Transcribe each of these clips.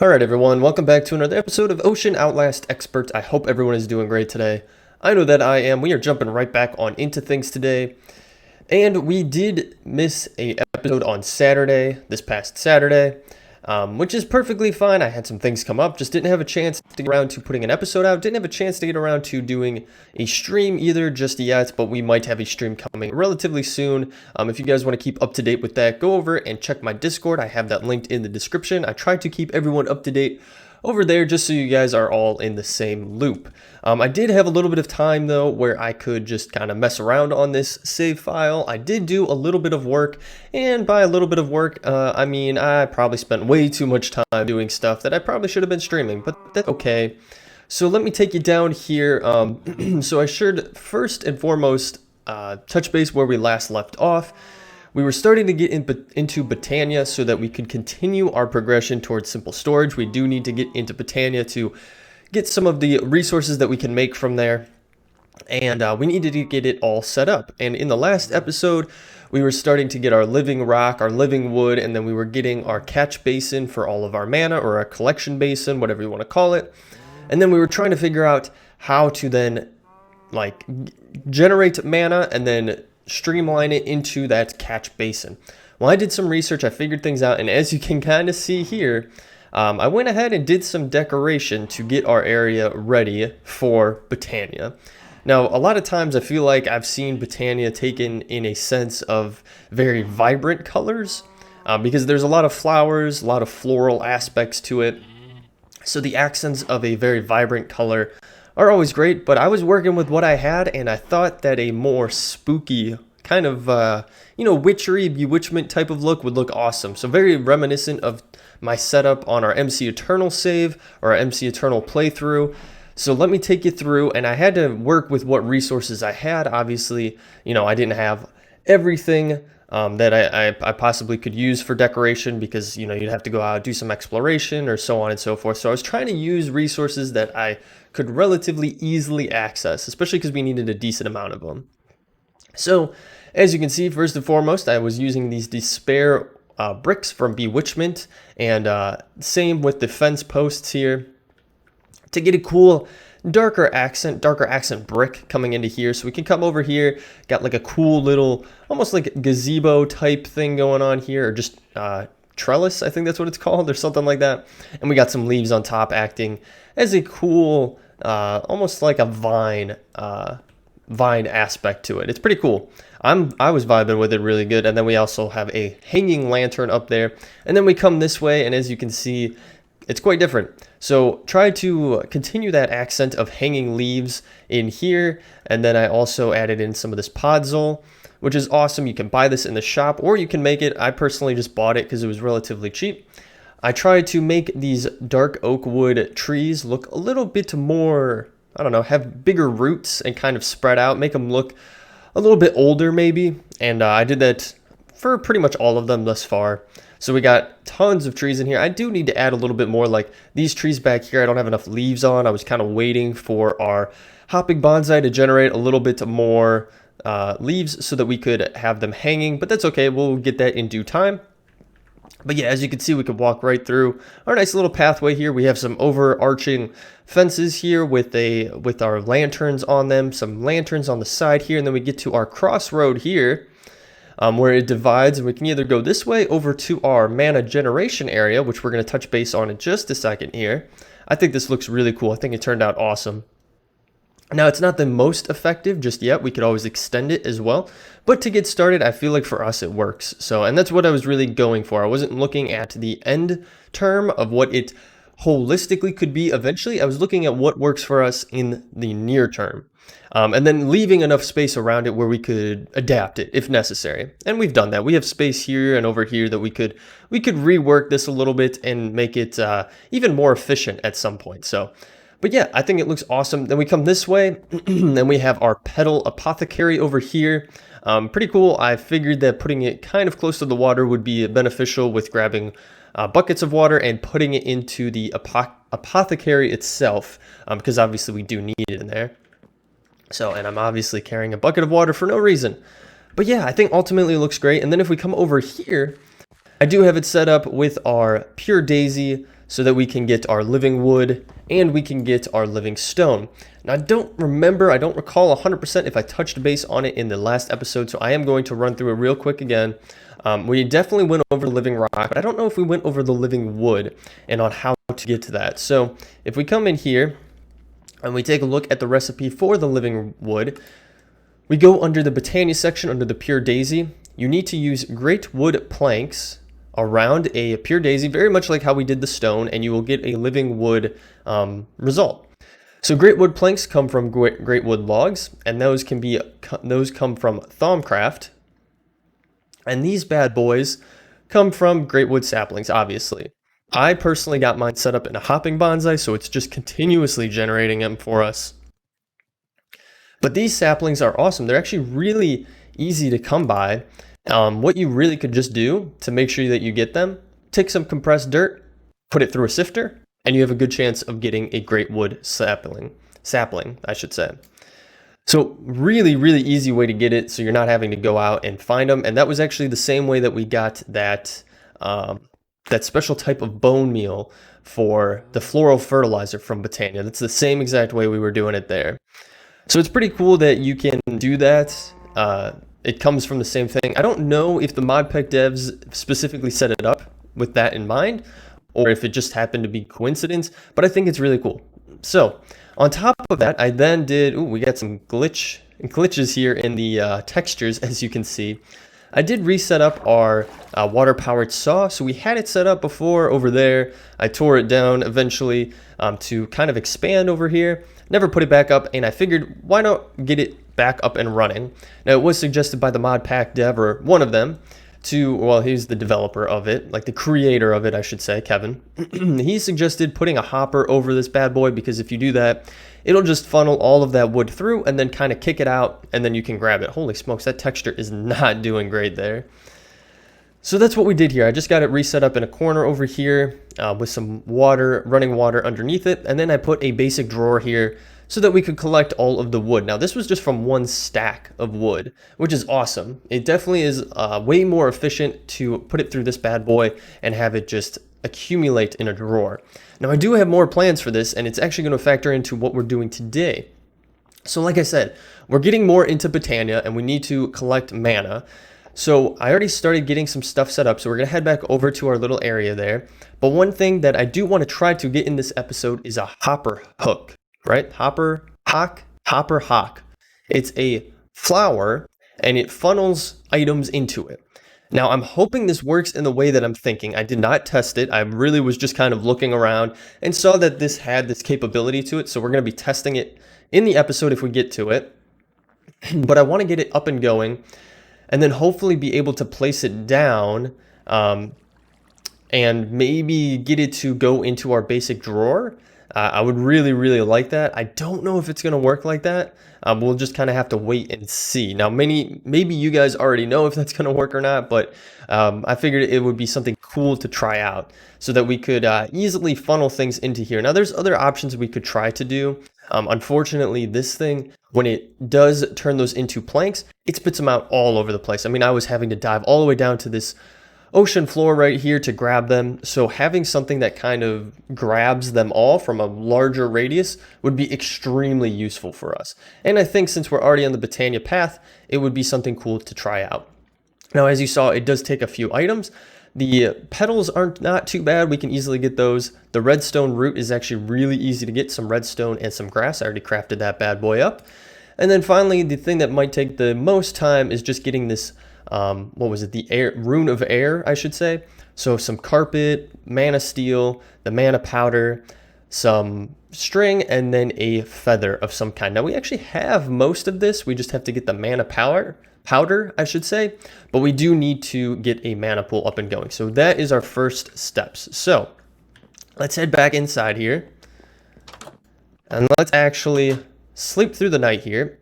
Alright everyone, welcome back to another episode of Ocean Outlast Expert. I hope everyone is doing great today. I know that I am. We are jumping right back on into things today. And we did miss a episode on Saturday, this past Saturday, which is perfectly fine. I had some things come up, just didn't have a chance to get around to putting an episode out. Didn't have a chance to get around to doing a stream either just yet, but we might have a stream coming relatively soon. If you guys want to keep up to date with that, go over and check my Discord. I have that linked in the description. I try to keep everyone up to date over there just so you guys are all in the same loop. I did have a little bit of time though where I could just kind of mess around on this save file. I did do a little bit of work, and by a little bit of work, I mean I probably spent way too much time doing stuff that I probably should have been streaming, but that's okay. So let me take you down here. So I should first and foremost touch base where we last left off. We were starting to get into Botania so that we could continue our progression towards simple storage. We do need to get into Botania to get some of the resources that we can make from there. And we needed to get it all set up. And in the last episode, we were starting to get our living rock, our living wood, and then we were getting our catch basin for all of our mana, or our collection basin, whatever you want to call it. And then we were trying to figure out how to then like generate mana and then streamline it into that catch basin. Well, I did some research, I figured things out, and as you can kind of see here, I went ahead and did some decoration to get our area ready for Botania. Now, a lot of times I feel like I've seen Botania taken in a sense of very vibrant colors, because there's a lot of flowers, a lot of floral aspects to it. So the accents of a very vibrant color are always great, but I was working with what I had, and I thought that a more spooky kind of, witchery, bewitchment type of look would look awesome. So very reminiscent of my setup on our MC Eternal save, or our MC Eternal playthrough. So let me take you through, and I had to work with what resources I had. Obviously, I didn't have everything that I possibly could use for decoration, because you'd have to go out, do some exploration, or so on and so forth. So I was trying to use resources that I could relatively easily access, especially because we needed a decent amount of them. So as you can see, first and foremost, I was using these despair bricks from Bewitchment, and same with the fence posts here to get a cool darker accent brick coming into here. So we can come over here, got like a cool little, almost like gazebo type thing going on here, or just trellis, I think that's what it's called, or something like that. And we got some leaves on top acting as a cool, almost like a vine aspect to it. It's pretty cool. I was vibing with it really good. And then we also have a hanging lantern up there. And then we come this way, and as you can see, it's quite different. So try to continue that accent of hanging leaves in here. And then I also added in some of this podzol, which is awesome. You can buy this in the shop, or you can make it. I personally just bought it because it was relatively cheap. I tried to make these dark oak wood trees look a little bit more, I don't know, have bigger roots and kind of spread out, make them look a little bit older maybe. And I did that for pretty much all of them thus far. So we got tons of trees in here. I do need to add a little bit more, like these trees back here I don't have enough leaves on. I was kind of waiting for our hopping bonsai to generate a little bit more leaves so that we could have them hanging, but that's okay. We'll get that in due time. But yeah, as you can see, we could walk right through our nice little pathway here. We have some overarching fences here with our lanterns on them, some lanterns on the side here, and then we get to our crossroad here, where it divides, and we can either go this way over to our mana generation area, which we're going to touch base on in just a second here. I think this looks really cool. I think it turned out awesome. Now, it's not the most effective just yet. We could always extend it as well. But to get started, I feel like for us it works. So, and that's what I was really going for. I wasn't looking at the end term of what it holistically could be eventually. I was looking at what works for us in the near term. And then leaving enough space around it where we could adapt it if necessary. And we've done that. We have space here and over here that we could rework this a little bit and make it even more efficient at some point. So, but yeah, I think it looks awesome. Then we come this way, and we have our petal apothecary over here. Pretty cool. I figured that putting it kind of close to the water would be beneficial with grabbing buckets of water and putting it into the apothecary itself, because obviously we do need it in there. So, and I'm obviously carrying a bucket of water for no reason. But yeah, I think ultimately it looks great. And then if we come over here, I do have it set up with our pure daisy so that we can get our living wood and we can get our living stone. Now I don't recall 100% if I touched base on it in the last episode, so I am going to run through it real quick again. We definitely went over the living rock, but I don't know if we went over the living wood and on how to get to that. So if we come in here and we take a look at the recipe for the living wood, we go under the Botania section under the pure daisy. You need to use great wood planks around a pure daisy, very much like how we did the stone, and you will get a living wood result. So great wood planks come from great wood logs, and those come from Thaumcraft, and these bad boys come from great wood saplings, obviously. I personally got mine set up in a hopping bonsai, so it's just continuously generating them for us. But these saplings are awesome. They're actually really easy to come by. What you really could just do to make sure that you get them, take some compressed dirt, put it through a sifter, and you have a good chance of getting a great wood sapling, I should say. So really, really easy way to get it, so you're not having to go out and find them. And that was actually the same way that we got that special type of bone meal for the floral fertilizer from Botania. That's the same exact way we were doing it there. So it's pretty cool that you can do that. It comes from the same thing. I don't know if the modpack devs specifically set it up with that in mind, or if it just happened to be coincidence, but I think it's really cool. So on top of that, I then did, we got some glitches here in the textures, as you can see. I did reset up our water-powered saw. So we had it set up before over there. I tore it down eventually to kind of expand over here. Never put it back up, and I figured, why not get it back up and running? Now, it was suggested by the modpack dev, or one of them, he's the developer of it, like the creator of it, I should say, Kevin. He suggested putting a hopper over this bad boy, because if you do that, it'll just funnel all of that wood through and then kind of kick it out, and then you can grab it. Holy smokes, that texture is not doing great there. So that's what we did here. I just got it reset up in a corner over here with some water, running water underneath it, and then I put a basic drawer here so that we could collect all of the wood. Now this was just from one stack of wood, which is awesome. It definitely is way more efficient to put it through this bad boy and have it just accumulate in a drawer. Now I do have more plans for this, and it's actually going to factor into what we're doing today. So like I said, we're getting more into Botania and we need to collect mana. So I already started getting some stuff set up, so we're going to head back over to our little area there. But one thing that I do want to try to get in this episode is a hopper hook, right? Hopper hock. It's a flower and it funnels items into it. Now I'm hoping this works in the way that I'm thinking. I did not test it. I really was just kind of looking around and saw that this had this capability to it. So we're going to be testing it in the episode if we get to it. But I want to get it up and going, and then hopefully be able to place it down and maybe get it to go into our basic drawer. I would really, really like that. I don't know if it's going to work like that. We'll just kind of have to wait and see. Now, maybe you guys already know if that's going to work or not, but I figured it would be something cool to try out so that we could easily funnel things into here. Now, there's other options we could try to do. Unfortunately, this thing, when it does turn those into planks, it spits them out all over the place. I mean, I was having to dive all the way down to this ocean floor right here to grab them. So having something that kind of grabs them all from a larger radius would be extremely useful for us. And I think since we're already on the Botania path, it would be something cool to try out. Now, as you saw, it does take a few items. The petals aren't not too bad. We can easily get those. The redstone root is actually really easy to get, some redstone and some grass. I already crafted that bad boy up. And then finally, the thing that might take the most time is just getting this, the rune of air, I should say. So some carpet, mana steel, the mana powder, some string, and then a feather of some kind. Now we actually have most of this. We just have to get the mana powder, I should say, but we do need to get a mana pool up and going. So that is our first steps. So let's head back inside here and let's actually sleep through the night here.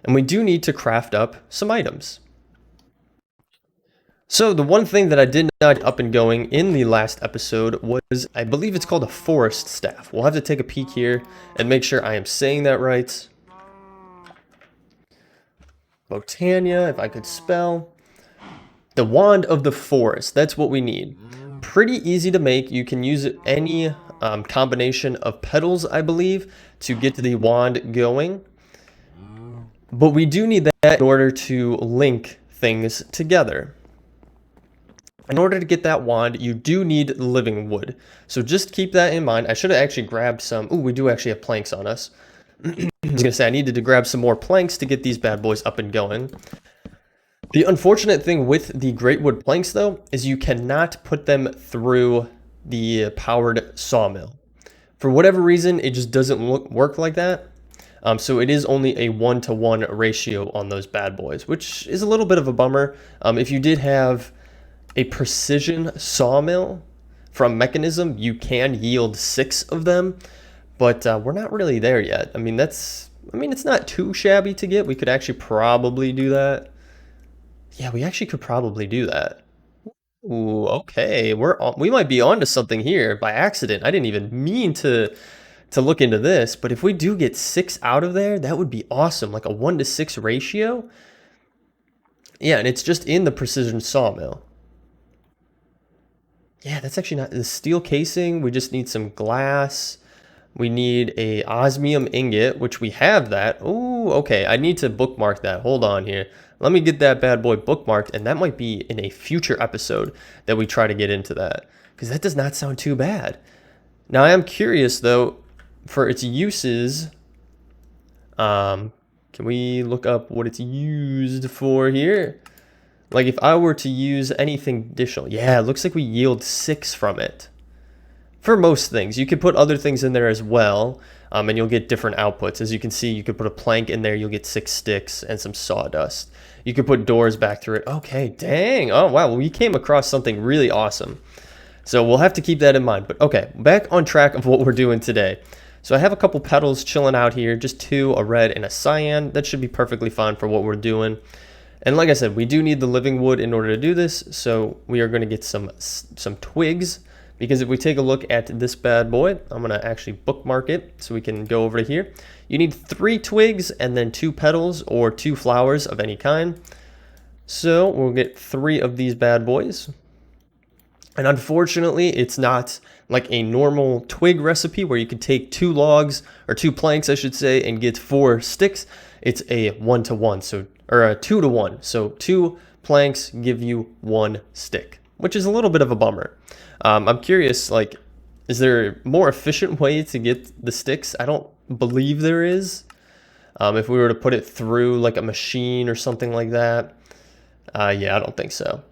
And we do need to craft up some items. So the one thing that I did not get up and going in the last episode was, I believe it's called a forest staff. We'll have to take a peek here and make sure I am saying that right. Botania, if I could spell. The Wand of the Forest, that's what we need. Pretty easy to make. You can use any combination of petals, I believe, to get the wand going. But we do need that in order to link things together. In order to get that wand, you do need living wood. So just keep that in mind. I should have actually grabbed some. Ooh, we do actually have planks on us. I was going to say I needed to grab some more planks to get these bad boys up and going. The unfortunate thing with the great wood planks, though, is you cannot put them through the powered sawmill. For whatever reason, it just doesn't work like that. So it is only a 1-to-1 ratio on those bad boys, which is a little bit of a bummer. If you did have a precision sawmill from Mechanism, you can yield 6 of them, but we're not really there yet. I mean, it's not too shabby to get. We could actually probably do that. Yeah, we actually could probably do that. Ooh, okay, we might be onto something here by accident. I didn't even mean to look into this, but if we do get 6 out of there, that would be awesome, like a 1-to-6 ratio. Yeah, and it's just in the precision sawmill. Yeah, that's actually not the steel casing. We just need some glass. We need a osmium ingot, which we have that. Ooh, okay, I need to bookmark that. Hold on here. Let me get that bad boy bookmarked, and that might be in a future episode that we try to get into that, because that does not sound too bad. Now, I am curious, though, for its uses. Can we look up what it's used for here? Like, if I were to use anything additional, yeah, it looks like we yield 6 from it. For most things, you could put other things in there as well, and you'll get different outputs. As you can see, you could put a plank in there, you'll get 6 sticks and some sawdust. You could put doors back through it. Okay, dang. Oh, wow, we came across something really awesome. So we'll have to keep that in mind. But okay, back on track of what we're doing today. So I have a couple petals chilling out here, just 2, a red and a cyan. That should be perfectly fine for what we're doing. And like I said, we do need the living wood in order to do this, so we are going to get some twigs, because if we take a look at this bad boy, I'm going to actually bookmark it so we can go over to here. You need 3 twigs and then 2 petals or 2 flowers of any kind. So we'll get 3 of these bad boys. And unfortunately, it's not like a normal twig recipe where you could take 2 logs, or 2 planks, I should say, and get 4 sticks. It's a 1-to-1, so, or a 2-to-1. So 2 planks give you 1 stick, which is a little bit of a bummer. I'm curious, like, is there a more efficient way to get the sticks? I don't believe there is. If we were to put it through like a machine or something like that, yeah, I don't think so.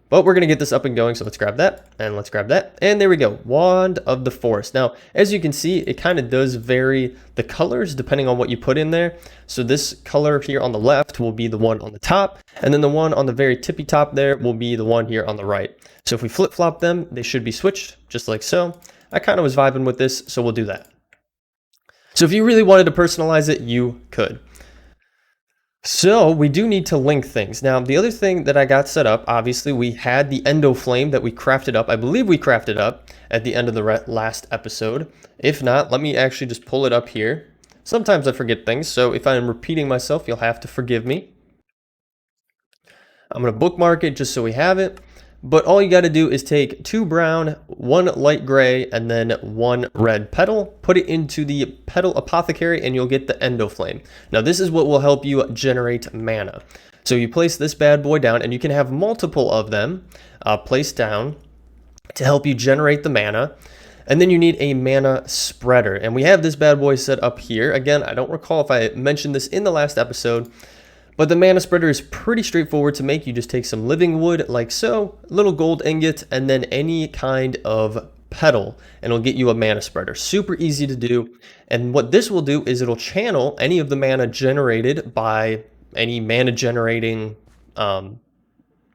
But we're going to get this up and going, so let's grab that, and let's grab that. And there we go, Wand of the Forest. Now, as you can see, it kind of does vary the colors depending on what you put in there. So this color here on the left will be the one on the top, and then the one on the very tippy top there will be the one here on the right. So if we flip-flop them, they should be switched, just like so. I kind of was vibing with this, so we'll do that. So if you really wanted to personalize it, you could. So we do need to link things. Now, the other thing that I got set up, obviously, we had the Endoflame that we crafted up. I believe we crafted up at the end of the last episode. If not, let me actually just pull it up here. Sometimes I forget things, so if I am repeating myself, you'll have to forgive me. I'm going to bookmark it just so we have it. But all you got to do is take 2 brown, 1 light gray, and then 1 red petal. Put it into the petal apothecary, and you'll get the Endoflame. Now, this is what will help you generate mana. So you place this bad boy down, and you can have multiple of them placed down to help you generate the mana. And then you need a mana spreader. And we have this bad boy set up here. Again, I don't recall if I mentioned this in the last episode, but the mana spreader is pretty straightforward to make. You just take some living wood like so, a little gold ingot, and then any kind of petal, and it'll get you a mana spreader. Super easy to do. And what this will do is it'll channel any of the mana generated by any mana generating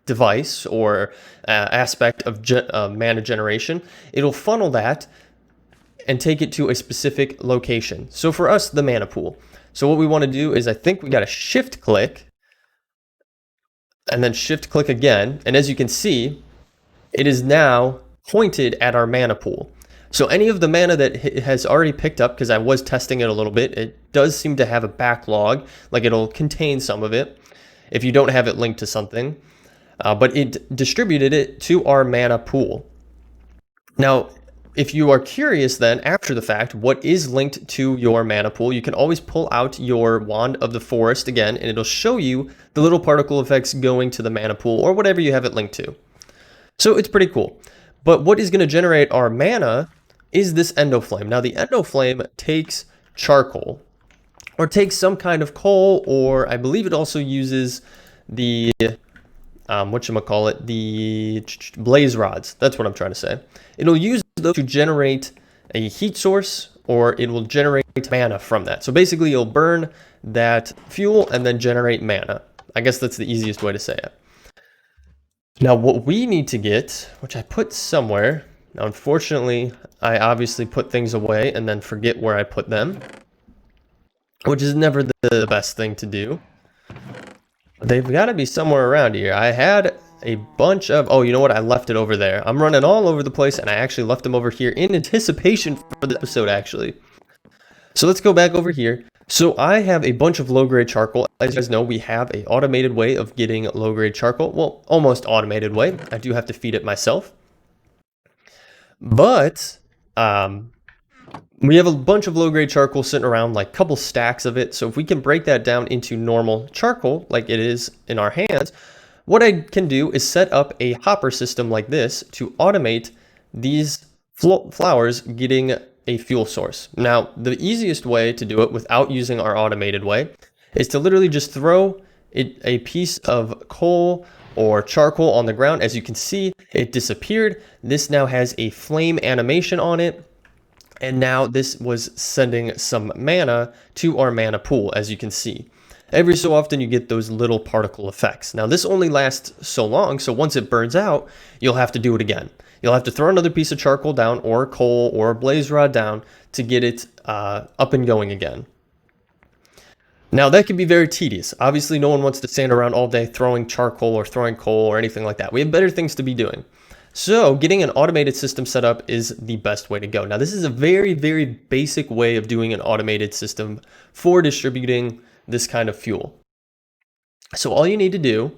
device or aspect of mana generation. It'll funnel that and take it to a specific location. So for us, the mana pool. So what we want to do is, I think we got to shift click and then shift click again. And as you can see, it is now pointed at our mana pool. So any of the mana that it has already picked up, because I was testing it a little bit, it does seem to have a backlog, like it'll contain some of it. if you don't have it linked to something, but it distributed it to our mana pool. Now, if you are curious then, after the fact, what is linked to your mana pool, you can always pull out your Wand of the Forest again, and it'll show you the little particle effects going to the mana pool, or whatever you have it linked to. So it's pretty cool. But what is going to generate our mana is this Endoflame. Now, the Endoflame takes charcoal, or takes some kind of coal, or I believe it also uses the whatchamacallit, the blaze rods. That's what I'm trying to say. It'll use those to generate a heat source, or it will generate mana from that. So basically, you'll burn that fuel and then generate mana. I guess that's the easiest way to say it. Now, what we need to get, which I put somewhere, now unfortunately, I obviously put things away and then forget where I put them, which is never the best thing to do. They've got to be somewhere around here. I had a bunch of, oh, you know what? I left it over there. I'm running all over the place, and I actually left them over here in anticipation for the episode, actually. So let's go back over here. So I have a bunch of low-grade charcoal. As you guys know, we have an automated way of getting low-grade charcoal. Well, almost automated way. I do have to feed it myself. But we have a bunch of low-grade charcoal sitting around, like a couple stacks of it. So if we can break that down into normal charcoal, like it is in our hands, what I can do is set up a hopper system like this to automate these flowers getting a fuel source. Now, the easiest way to do it without using our automated way is to literally just throw a piece of coal or charcoal on the ground. As you can see, it disappeared. This now has a flame animation on it. And now this was sending some mana to our mana pool, as you can see. Every so often you get those little particle effects. Now this only lasts so long, so once it burns out, you'll have to do it again. You'll have to throw another piece of charcoal down, or coal, or a blaze rod down to get it up and going again. Now that can be very tedious. Obviously no one wants to stand around all day throwing charcoal or throwing coal or anything like that. We have better things to be doing. So getting an automated system set up is the best way to go. Now this is a very, very basic way of doing an automated system for distributing this kind of fuel. So all you need to do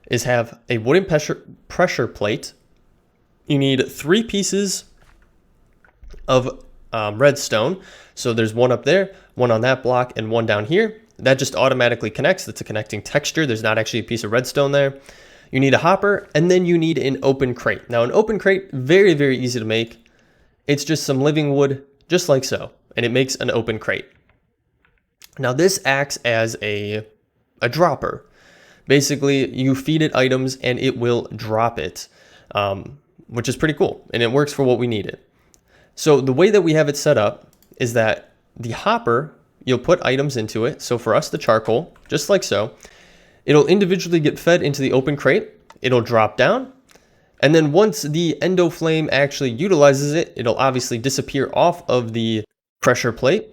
is have a wooden pressure plate. You need 3 pieces of redstone. So there's one up there, one on that block, and one down here. That just automatically connects. That's a connecting texture. There's not actually a piece of redstone there. You need a hopper, and then you need an open crate. Now, an open crate, very, very easy to make. It's just some living wood, just like so, and it makes an open crate. Now, this acts as a dropper. Basically, you feed it items, and it will drop it, which is pretty cool, and it works for what we need it. So the way that we have it set up is that the hopper, you'll put items into it. So for us, the charcoal, just like so. It'll individually get fed into the open crate. It'll drop down. And then once the Endoflame actually utilizes it, it'll obviously disappear off of the pressure plate,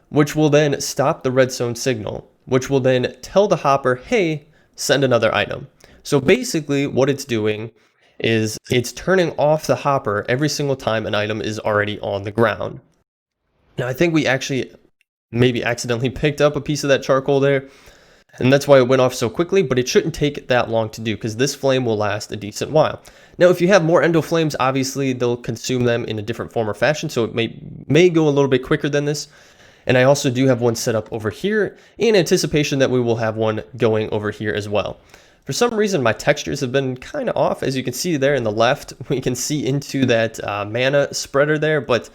which will then stop the redstone signal, which will then tell the hopper, hey, send another item. So basically what it's doing is it's turning off the hopper every single time an item is already on the ground. Now I think we actually maybe accidentally picked up a piece of that charcoal there, and that's why it went off so quickly, but it shouldn't take that long to do because this flame will last a decent while. Now, if you have more Endoflames, obviously they'll consume them in a different form or fashion, so it may go a little bit quicker than this. And I also do have one set up over here in anticipation that we will have one going over here as well. For some reason, my textures have been kind of off. As you can see there in the left, we can see into that mana spreader there, but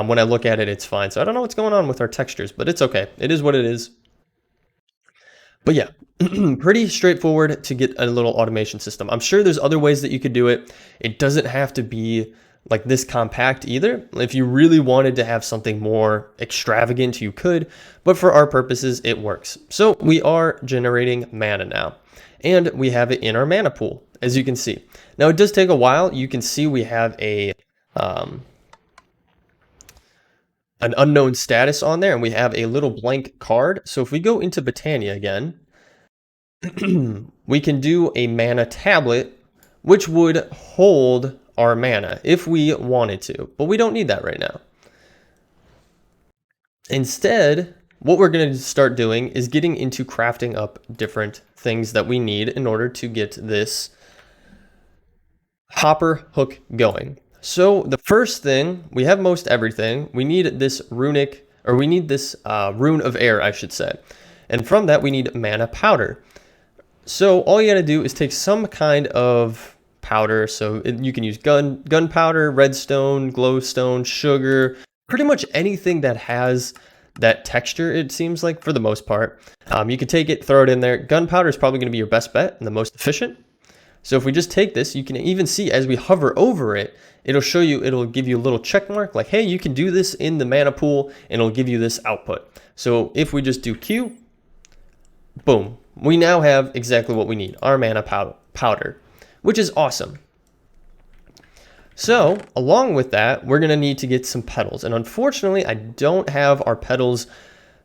when I look at it, it's fine. So I don't know what's going on with our textures, but it's okay. It is what it is. But yeah, pretty straightforward to get a little automation system. I'm sure there's other ways that you could do it. It doesn't have to be like this compact either. If you really wanted to have something more extravagant, you could, but for our purposes, it works. So we are generating mana now, and we have it in our mana pool, as you can see. Now it does take a while. You can see we have an unknown status on there, and we have a little blank card. So if we go into Botania again, we can do a mana tablet, which would hold our mana if we wanted to, but we don't need that right now. Instead, what we're going to start doing is getting into crafting up different things that we need in order to get this hopper hook going. So the first thing, we have most everything. We need this rune of air, I should say. And from that, we need mana powder. So all you gotta do is take some kind of powder. So you can use gunpowder, redstone, glowstone, sugar, pretty much anything that has that texture, it seems like, for the most part. You can take it, throw it in there. Gunpowder is probably gonna be your best bet and the most efficient. So if we just take this, you can even see as we hover over it, it'll show you, it'll give you a little check mark like, hey, you can do this in the mana pool, and it'll give you this output. So if we just do Q, boom, we now have exactly what we need, our mana powder, which is awesome. So along with that, we're gonna need to get some petals. And unfortunately, I don't have our petals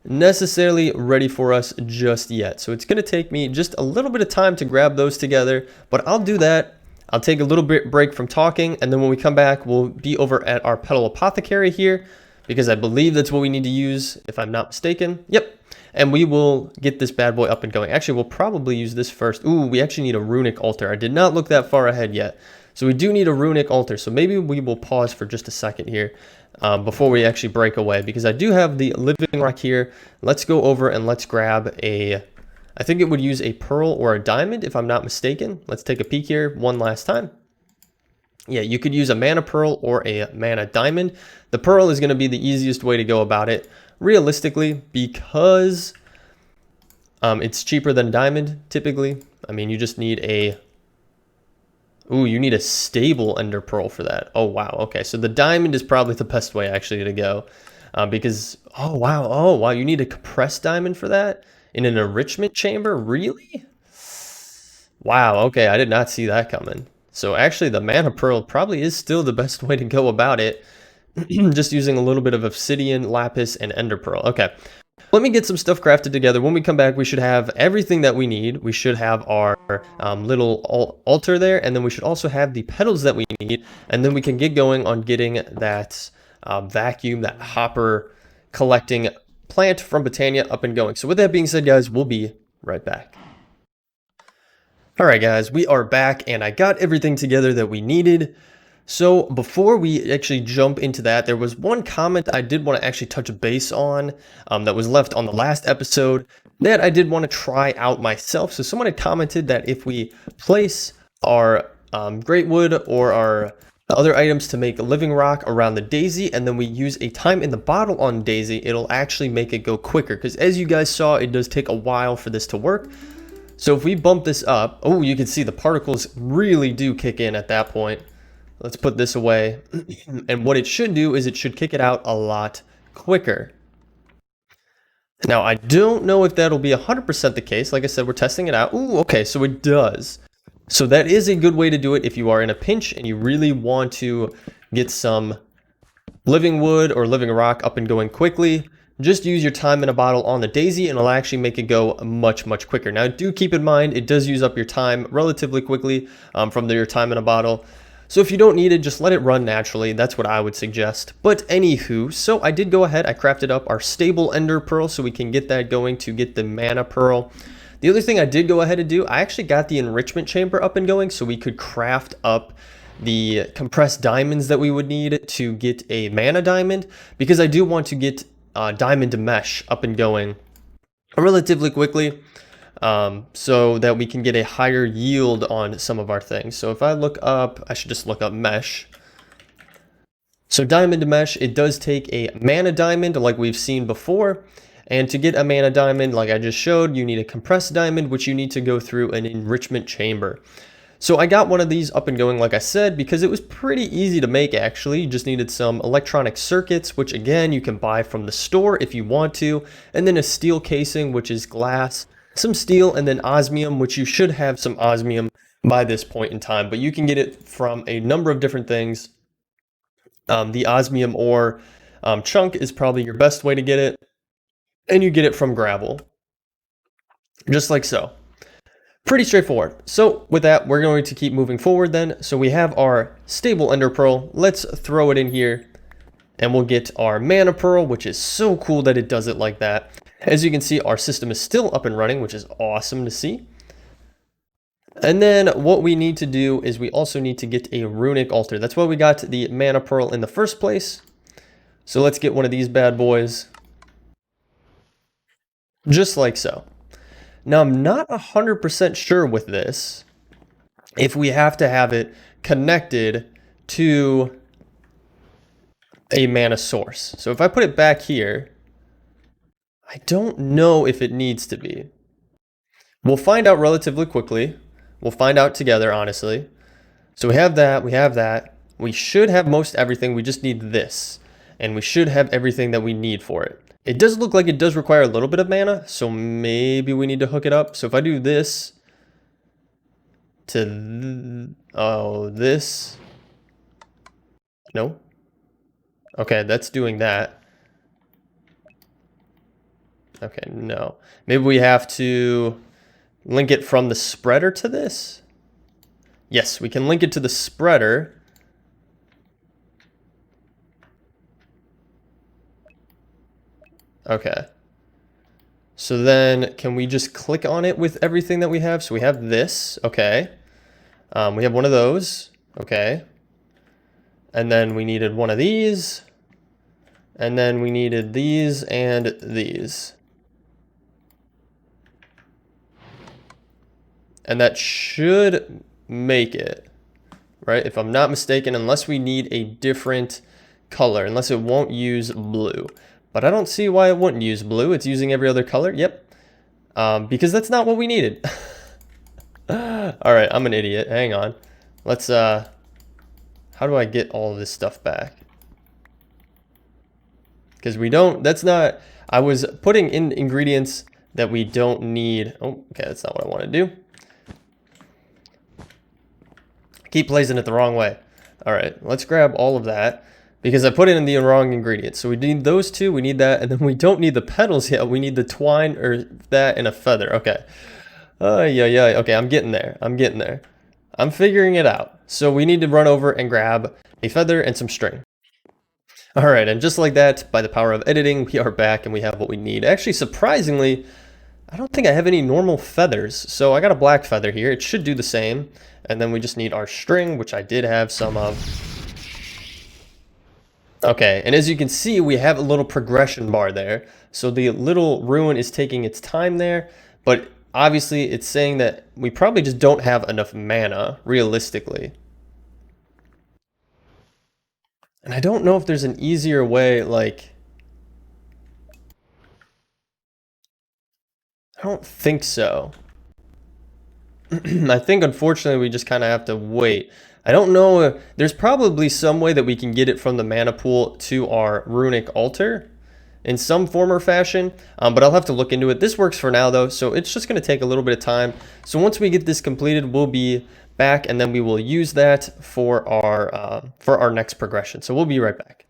necessarily ready for us just yet. So it's going to take me just a little bit of time to grab those together, but I'll do that. I'll take a little bit break from talking, and then when we come back, we'll be over at our petal apothecary here, because I believe that's what we need to use, if I'm not mistaken. Yep. And we will get this bad boy up and going. Actually, we'll probably use this first. Ooh, we actually need a Runic Altar. I did not look that far ahead yet. So we do need a Runic Altar. So maybe we will pause for just a second here before we actually break away, because I do have the living rock here. Let's go over and let's grab I think it would use a pearl or a diamond if I'm not mistaken. Let's take a peek here one last time. Yeah, you could use a mana pearl or a mana diamond. The pearl is going to be the easiest way to go about it, realistically, because it's cheaper than diamond typically. I mean, you just need you need a stable ender pearl for that. Oh, wow. Okay, so the diamond is probably the best way actually to go because, oh, wow, you need a compressed diamond for that in an enrichment chamber? Really? Wow, okay, I did not see that coming. So actually the mana pearl probably is still the best way to go about it. Just using a little bit of obsidian, lapis, and ender pearl. Okay. Let me get some stuff crafted together. When we come back, we should have everything that we need. We should have our little altar there, and then we should also have the petals that we need, and then we can get going on getting that vacuum, that hopper collecting plant from Botania up and going. So with that being said, guys, we'll be right back. All right, guys, we are back, and I got everything together that we needed. So before we actually jump into that, there was one comment I did want to actually touch base on that was left on the last episode that I did want to try out myself. So someone had commented that if we place our great wood or our other items to make a living rock around the daisy, and then we use a time in the bottle on daisy, it'll actually make it go quicker. Because as you guys saw, it does take a while for this to work. So if we bump this up, oh, you can see the particles really do kick in at that point. Let's put this away. And what it should do is it should kick it out a lot quicker. Now, I don't know if that'll be 100% the case. Like I said, we're testing it out. Ooh, okay, so it does. So that is a good way to do it if you are in a pinch and you really want to get some living wood or living rock up and going quickly. Just use your time in a bottle on the daisy and it'll actually make it go much, much quicker. Now, do keep in mind, it does use up your time relatively quickly from your time in a bottle. So if you don't need it, just let it run naturally. That's what I would suggest. But anywho, so I did go ahead. I crafted up our stable ender pearl so we can get that going to get the mana pearl. The other thing I did go ahead and do, I actually got the enrichment chamber up and going so we could craft up the compressed diamonds that we would need to get a mana diamond, because I do want to get diamond mesh up and going relatively quickly. So that we can get a higher yield on some of our things. So if I look up, I should just look up mesh. So diamond mesh, it does take a mana diamond like we've seen before. And to get a mana diamond, like I just showed, you need a compressed diamond, which you need to go through an enrichment chamber. So I got one of these up and going, like I said, because it was pretty easy to make actually. You just needed some electronic circuits, which again, you can buy from the store if you want to. And then a steel casing, which is glass. Some steel, and then osmium, which you should have some osmium by this point in time, but you can get it from a number of different things. The osmium ore chunk is probably your best way to get it, and you get it from gravel, just like so. Pretty straightforward. So with that, we're going to keep moving forward then. So we have our stable ender pearl. Let's throw it in here and we'll get our mana pearl, which is so cool that it does it like that. As you can see, our system is still up and running, which is awesome to see. And then what we need to do is we also need to get a Runic Altar. That's why we got the mana pearl in the first place. So let's get one of these bad boys. Just like so. Now I'm not 100% sure with this if we have to have it connected to a mana source. So if I put it back here, I don't know if it needs to be. We'll find out relatively quickly. We'll find out together, honestly. So we have that, we have that. We should have most everything, we just need this. And we should have everything that we need for it. It does look like it does require a little bit of mana, so maybe we need to hook it up. So if I do this to, this. No? Okay, that's doing that. Okay, no. Maybe we have to link it from the spreader to this? Yes, we can link it to the spreader. Okay. So then can we just click on it with everything that we have? So we have this, okay. We have one of those, okay. And then we needed one of these. And then we needed these and these. And that should make it, right? If I'm not mistaken, unless we need a different color, unless it won't use blue. But I don't see why it wouldn't use blue. It's using every other color. Yep. Because that's not what we needed. All right, I'm an idiot. Hang on. Let's, how do I get all of this stuff back? Because we don't, that's not, I was putting in ingredients that we don't need. Oh, okay, that's not what I want to do. Keep placing it the wrong way. All right, let's grab all of that because I put it in the wrong ingredients. So we need those two, we need that, and then we don't need the petals yet. We need the twine or that and a feather. Okay. Yeah. Okay, I'm getting there. I'm getting there. I'm figuring it out. So we need to run over and grab a feather and some string. All right, and just like that, by the power of editing, we are back and we have what we need. Actually, surprisingly, I don't think I have any normal feathers. So I got a black feather here. It should do the same. And then we just need our string, which I did have some of. Okay, and as you can see, we have a little progression bar there. So the little rune is taking its time there, but obviously it's saying that we probably just don't have enough mana, realistically. And I don't know if there's an easier way, like, I don't think so. I think, unfortunately, we just kind of have to wait. I don't know. There's probably some way that we can get it from the mana pool to our Runic Altar in some form or fashion, but I'll have to look into it. This works for now, though, so it's just going to take a little bit of time. So once we get this completed, we'll be back, and then we will use that for our next progression. So we'll be right back.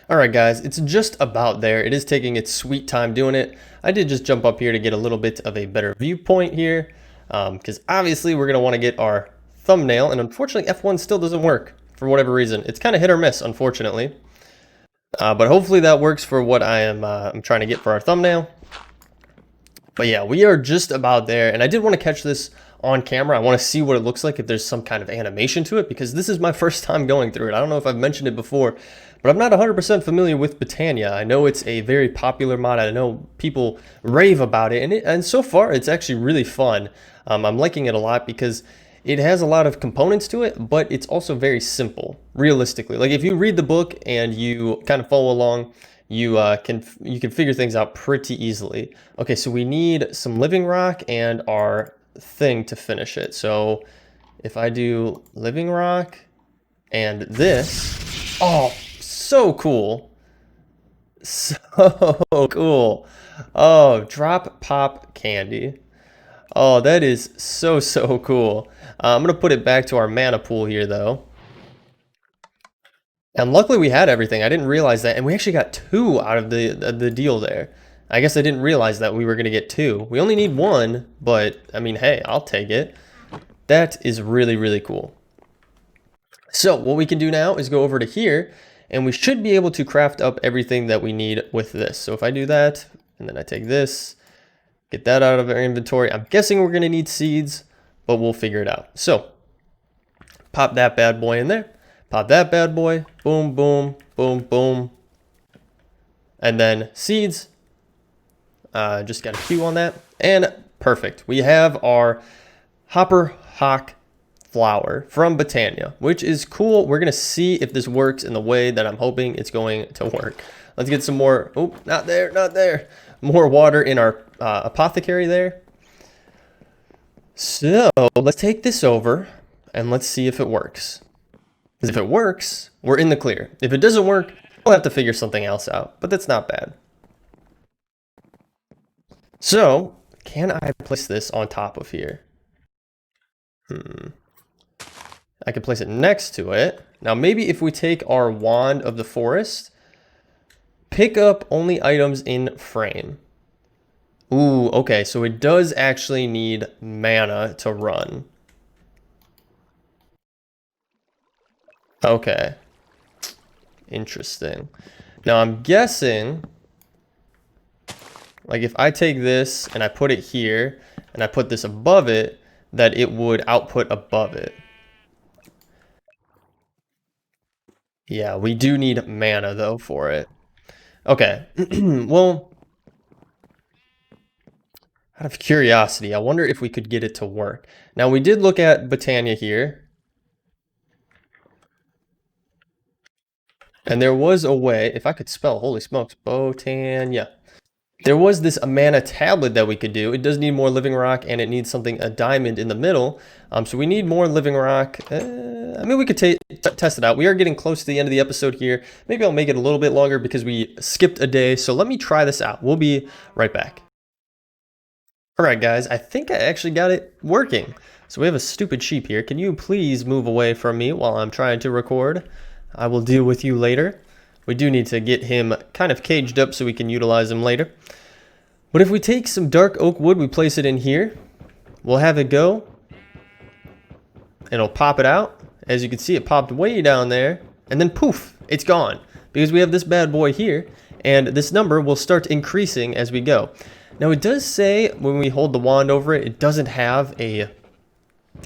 All right, guys, it's just about there. It is taking its sweet time doing it. I did just jump up here to get a little bit of a better viewpoint here. Because obviously we're going to want to get our thumbnail, and unfortunately F1 still doesn't work for whatever reason. It's kind of hit or miss, unfortunately. But hopefully that works for what I'm trying to get for our thumbnail. But yeah, we are just about there, and I did want to catch this on camera. I want to see what it looks like, if there's some kind of animation to it, because this is my first time going through it. I don't know if I've mentioned it before, but I'm not 100% familiar with Botania. I know it's a very popular mod. I know people rave about it, and so far it's actually really fun. I'm liking it a lot because it has a lot of components to it, but it's also very simple, realistically. Like if you read the book and you kind of follow along, you can figure things out pretty easily. Okay, so we need some living rock and our thing to finish it. So if I do living rock and this, oh, so cool. So cool. Oh, drop pop candy. Oh, that is so cool. I'm going to put it back to our mana pool here, though. And luckily we had everything. I didn't realize that. And we actually got 2 out of the deal there. I guess I didn't realize that we were going to get 2. We only need 1, but I mean, hey, I'll take it. That is really cool. So what we can do now is go over to here and we should be able to craft up everything that we need with this. So if I do that, and then I take this, get that out of our inventory, I'm guessing we're going to need seeds, but we'll figure it out. So pop that bad boy in there, pop that bad boy, boom, boom, boom, boom, and then seeds. Just got a Q on that, and perfect. We have our Hopper Hawk flower from Botania, which is cool. We're gonna see if this works in the way that I'm hoping it's going to work. Let's get some more. Oh, not there, not there. More water in our apothecary there. So let's take this over and let's see if it works. Because if it works, we're in the clear. If it doesn't work, we'll have to figure something else out, but that's not bad. So can I place this on top of here? I can place it next to it. Now maybe if we take our wand of the forest, pick up only items in frame. Ooh, okay, so it does actually need mana to run. Okay. Interesting. Now I'm guessing, like if I take this and I put it here and I put this above it, that it would output above it. Yeah, we do need mana though for it. Okay, well, out of curiosity, I wonder if we could get it to work. Now we did look at Botania here. And there was a way, if I could spell, holy smokes, Botania. There was this mana tablet that we could do. It does need more living rock, and it needs something, a diamond in the middle. So we need more living rock. I mean, we could test it out. We are getting close to the end of the episode here. Maybe I'll make it a little bit longer because we skipped a day. So let me try this out. We'll be right back. All right, guys, I think I actually got it working. So we have a stupid sheep here. Can you please move away from me while I'm trying to record? I will deal with you later. We do need to get him kind of caged up so we can utilize him later. But if we take some dark oak wood, we place it in here, we'll have it go. And it'll pop it out. As you can see, it popped way down there. And then poof, it's gone. Because we have this bad boy here. And this number will start increasing as we go. Now it does say when we hold the wand over it, it doesn't have a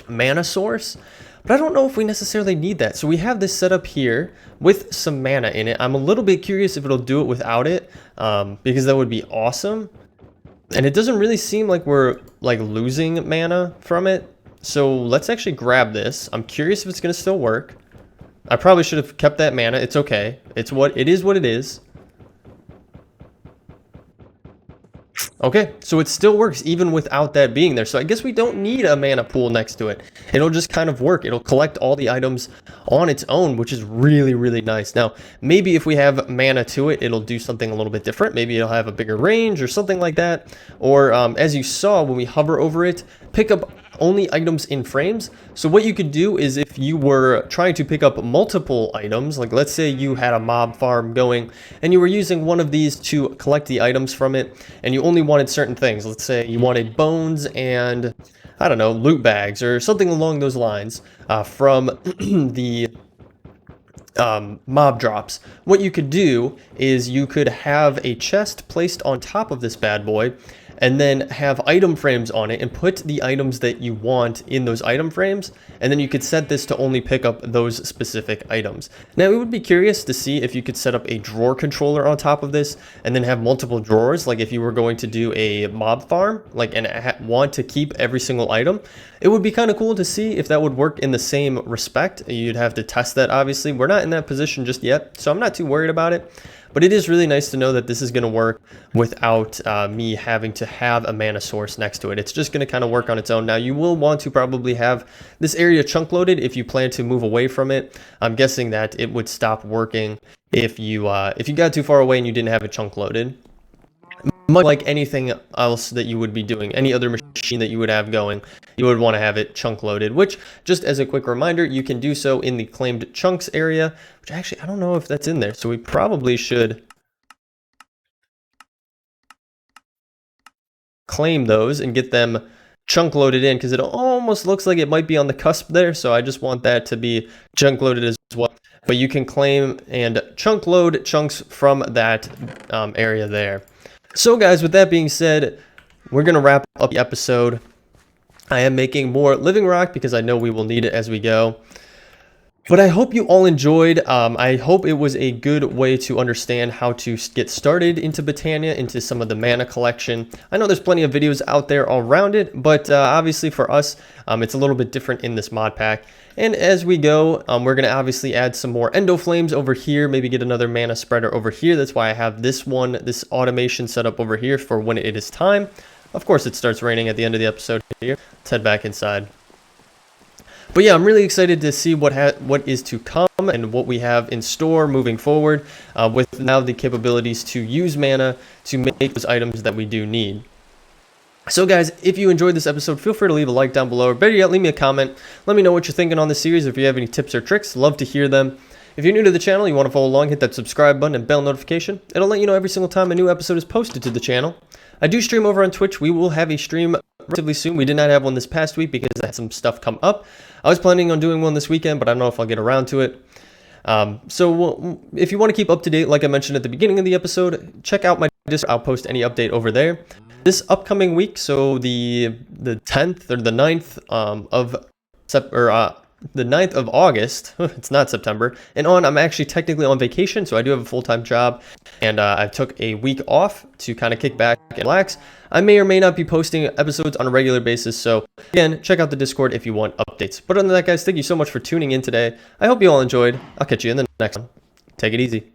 mana source. But I don't know if we necessarily need that. So we have this set up here with some mana in it. I'm a little bit curious if it'll do it without it, because that would be awesome. And it doesn't really seem like we're like losing mana from it. So let's actually grab this. I'm curious if it's going to still work. I probably should have kept that mana. It's okay. It is what it is. Okay, so it still works even without that being there. So I guess we don't need a mana pool next to it. It'll just kind of work. It'll collect all the items on its own, which is really, really nice. Now, maybe if we have mana to it, it'll do something a little bit different. Maybe it'll have a bigger range or something like that. Or as you saw when we hover over it, pick up only items in frames. So what you could do is if you were trying to pick up multiple items, like let's say you had a mob farm going and you were using one of these to collect the items from it, and you only wanted certain things. Let's say you wanted bones and, I don't know, loot bags or something along those lines from the mob drops. What you could do is you could have a chest placed on top of this bad boy and then have item frames on it and put the items that you want in those item frames, and then you could set this to only pick up those specific items. Now, it would be curious to see if you could set up a drawer controller on top of this and then have multiple drawers, like if you were going to do a mob farm, like and want to keep every single item. It would be kind of cool to see if that would work in the same respect. You'd have to test that, obviously. We're not in that position just yet, so I'm not too worried about it. But it is really nice to know that this is going to work without me having to have a mana source next to it. It's just going to kind of work on its own. Now, you will want to probably have this area chunk loaded if you plan to move away from it. I'm guessing that it would stop working if you got too far away and you didn't have it chunk loaded. Much like anything else that you would be doing, any other machine that you would have going, you would want to have it chunk loaded, which, just as a quick reminder, you can do so in the claimed chunks area, which actually, I don't know if that's in there, so we probably should claim those and get them chunk loaded in, because it almost looks like it might be on the cusp there, so I just want that to be chunk loaded as well, but you can claim and chunk load chunks from that area there. So guys, with that being said, we're going to wrap up the episode. I am making more living rock because I know we will need it as we go. But I hope you all enjoyed. I hope it was a good way to understand how to get started into Botania, into some of the mana collection. I know there's plenty of videos out there around it, but obviously for us, it's a little bit different in this mod pack. And as we go, we're going to obviously add some more Endoflames over here, maybe get another mana spreader over here. That's why I have this automation set up over here for when it is time. Of course, it starts raining at the end of the episode here. Let's head back inside. But yeah, I'm really excited to see what is to come and what we have in store moving forward with now the capabilities to use mana to make those items that we do need. So guys, if you enjoyed this episode, feel free to leave a like down below, or better yet, leave me a comment. Let me know what you're thinking on the series. If you have any tips or tricks, love to hear them. If you're new to the channel, you want to follow along, hit that subscribe button and bell notification. It'll let you know every single time a new episode is posted to the channel. I do stream over on Twitch. We will have a stream relatively soon. We did not have one this past week because I had some stuff come up. I was planning on doing one this weekend, but I don't know if I'll get around to it. So if you want to keep up to date, like I mentioned at the beginning of the episode, check out my Discord. I'll post any update over there. This upcoming week, so the 10th or the 9th the 9th of August, it's not September, and I'm actually technically on vacation, so I do have a full-time job, and I took a week off to kind of kick back and relax. I may or may not be posting episodes on a regular basis, so again, check out the Discord if you want updates. But other than that, guys, thank you so much for tuning in today. I hope you all enjoyed. I'll catch you in the next one. Take it easy.